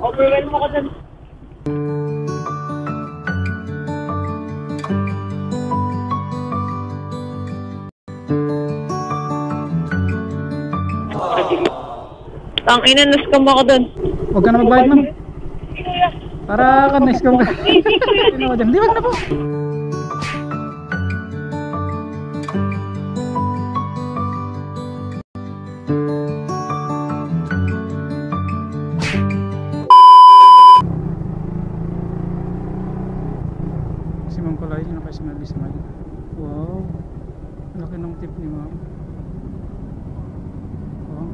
Overwhelm mo ko dun. Tangina, na-scam ako dun. Huwag ka na magbayad, ma'am. Para ka na-scam ka. Hindi, wag na po. Si Ma'am Kulay, nakasinabi sa mga. Wow, laki ng tip ni Ma'am. Wow.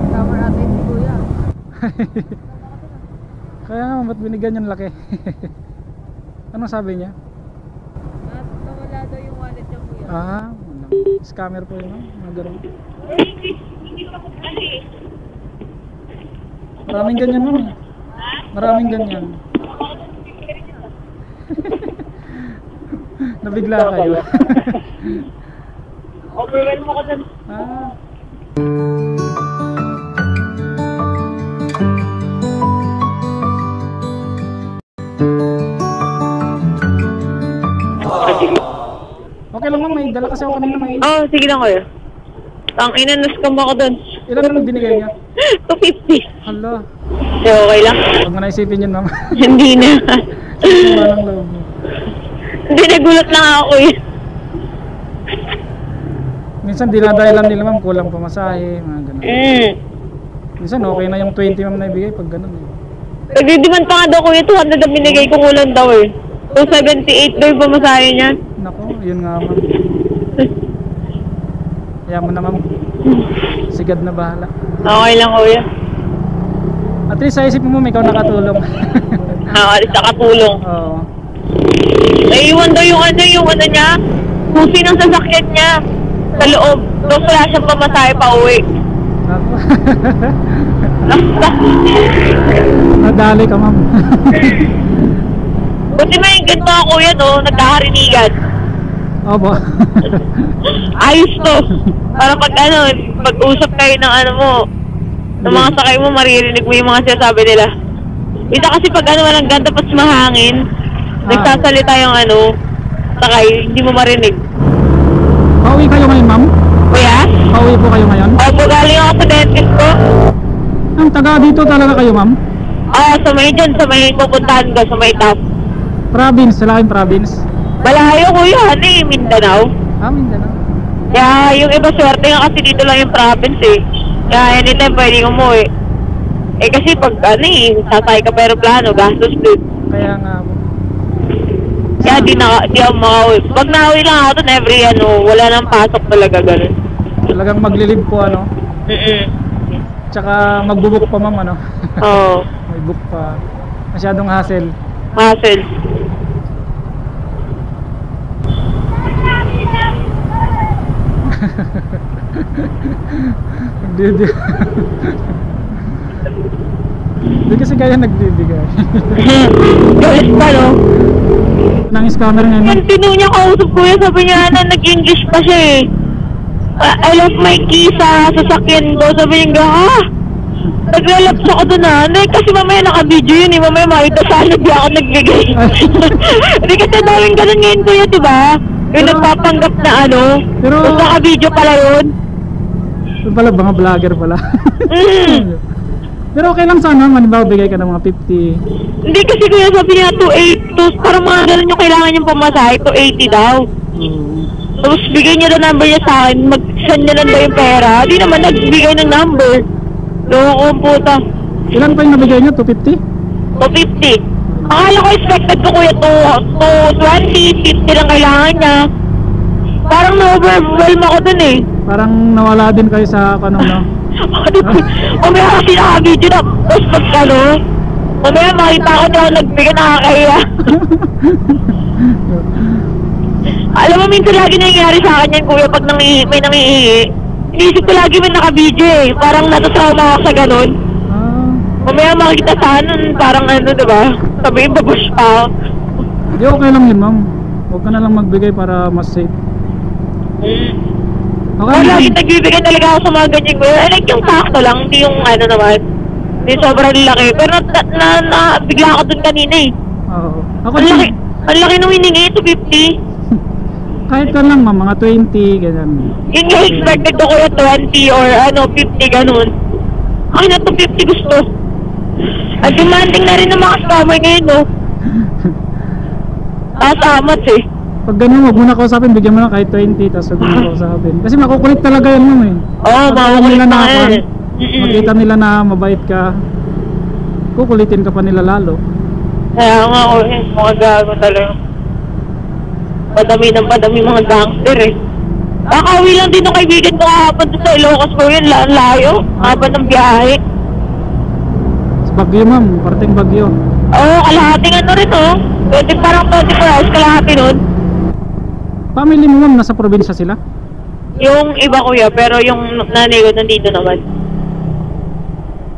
Tama natin si Kuya. Kaya nga, ba't binigyan yung laki? Anong sabi niya? Nawala daw yung wallet niya, Kuya. Ah, scammer po yun, mga ganun. Maraming ganyan mo. Maraming ganyan. Nabigla kayo. Overwhelm mo ko dun. Ah. Okay lang ma'am, may dala kasi ako kanina may. Oh, sige lang kayo. Tangina, na-scam ako dun. Ilan naman binigay niya? 250. Hala. Okay lang? Huwag mo na isipin yun ma'am. Hindi na. Walang loob mo. Hindi, nagulat lang ako eh. Minsan dinadahilan nila ma'am, kulang pamasahe, mga ganun. Minsan okay na yung 20 ma'am na ibigay pag ganun eh. Nagdidiman pa nga daw ko yung 200 na binigay ko, kulang daw eh. 278 daw yung pamasahe niya. Nako, yun nga ma'am. Kaya mo na ma'am. Sigad na bahala. Okay lang, kuya. At least sa isip mo ma'am, ikaw nakatulong. Alis sa katulong. Oo. Naiiwan daw yung ano niya, pusi ng sasakyan niya sa loob. Tapos wala siyang pamasahe pa uwi. Nako. Nadali ka ma'am. Buti may ganito ako yan, no? Nagkakarinigan. Opo. Ayos to. Para pag pag-usap kayo ng mo, ng mga sakay mo, maririnig mo yung mga sinasabi nila. Ito kasi pag walang ganda tapos mahangin, nagsasalita yung sakay, hindi mo marinig. Pauwi kayo ngayon ma'am? Kuya? Pauwi po kayo ngayon? Opo, galing ako sa dentist ko. Ang taga dito talaga kayo ma'am? Sa may dyan, sa may pupuntahan ko, sa may top. Province, sa laking province? Balahayo kuya, Mindanao. Ah, Mindanao. Kaya yung iba swerte nga kasi dito lang yung province eh. Kaya anytime pwedeng umuwi. Eh kasi pag sasakay ka pero plano, gastos din. Kaya nga po. Kaya di ako makauwi. Pag nauwi lang ako dun every wala nang pasok talaga ganun. Talagang maglilib po Tsaka magbubuk pa ma'am Oo. May book pa. Masyadong hassle. Hassle. Hindi kasi kaya nagbibigay. Galis pa Nang scammer ngayon. Yung tinu niya kausap kuya, sabi niya nag-English pa siya eh. I left my key sa sasakyan ko. Sabi niya, nagre-laps ako doon kasi mamaya naka-video yun eh. Mamaya makita sana di ako nagbigay. Hindi kasi daming ganun ngayon kuya, diba? Yung nagpapanggap na Pero tapos naka-video pala yun. Yung pala, mga vlogger pala. Pero okay lang sana, manibaw bigay ka ng mga 50. Hindi kasi kuya sabi niya 282, parang mga ganun yung kailangan yung pamasahe, 280 daw. Tapos bigay niya na number niya sa akin, mag-send niya lang daw yung pera. Di naman nagbigay ng number. Loko ang puta. Ilan pa yung nabigay niya? 250? 250. Akala ko expected ko kuya 220, 50 lang kailangan niya. Parang na-overwhelm ako dun eh. Parang nawala din kayo sa Umaya kasi naka-video na. Tapos pag umaya makita ko na nagbigay nakakahiya. Alam mo, minsan lagi nangyayari sa akin yan kuya pag may nangihihi. Inisip ko lagi may naka-video eh. Parang natatrauma ako sa ganun. Ah, Mamaya makikita sa nun, parang ano, diba? Sabihin, babush pa ako. di okay lang yun, ma'am. Huwag ka na lang magbigay para mas safe. Okay, Wala, ma'am. lagi nagbibigay talaga ako sa mga ganyan ko. I like yung sakto lang, hindi yung ano naman. Hindi sobrang laki. Pero bigla ako dun kanina eh. Oo. Ako Ang laki, din. ang laki nung hiningi, 250. Kahit ka lang, ma'am, mga 20, ganyan. Yun yung expected ko kuya, 20 or ano, 50, ganun. Ay na, 250 gusto. Ang demanding na rin ng mga scammer ngayon, no? Amat eh. Pag ganun, huwag mo na kausapin, bigyan mo na kahit 20, tapos huwag mo na kausapin. Kasi makukulit talaga yan, ma'am eh. Oo, Pag makukulit nila na na yan. makita nila na mabait ka, kukulitin ka pa nila lalo. Kaya nga, mga gago talaga. Padami mga gangster eh. Nakauwi lang din ng kaibigan ko kahapon doon sa Ilocos ko yun, layo. Habang ng biyahe. Sa Bagyo, ma'am, parting Bagyo. Oo, kalahating ano rin oh. Parang 24 hours kalahati nun. Family mo, ma'am, nasa probinsya sila? Yung iba kuya, pero yung nanay ko nandito naman.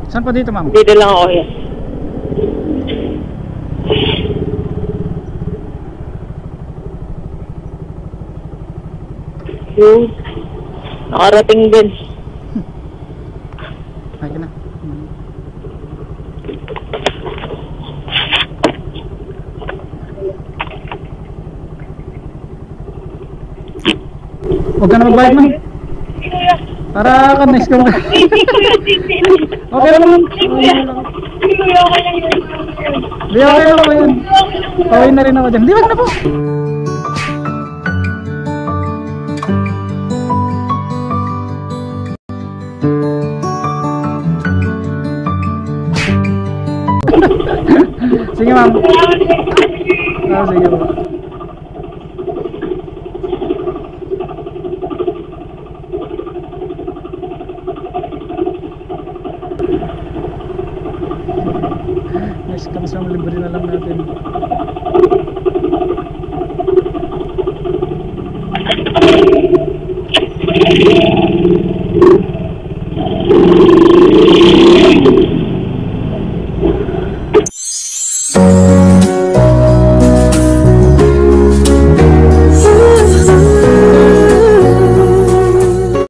Saan pa dito, ma'am? Dito lang ako kuya. Yun. Nakarating din. Ayun na. Huwag ka na magbayad, ma'am. Para ka nice ka mo. Okay lang, ma'am. Di, okay lang po yun. Pauwi na rin ako dyan. Di, wag na po. Sige, ma'am. Sige po. Nice, kamas libre na lang natin.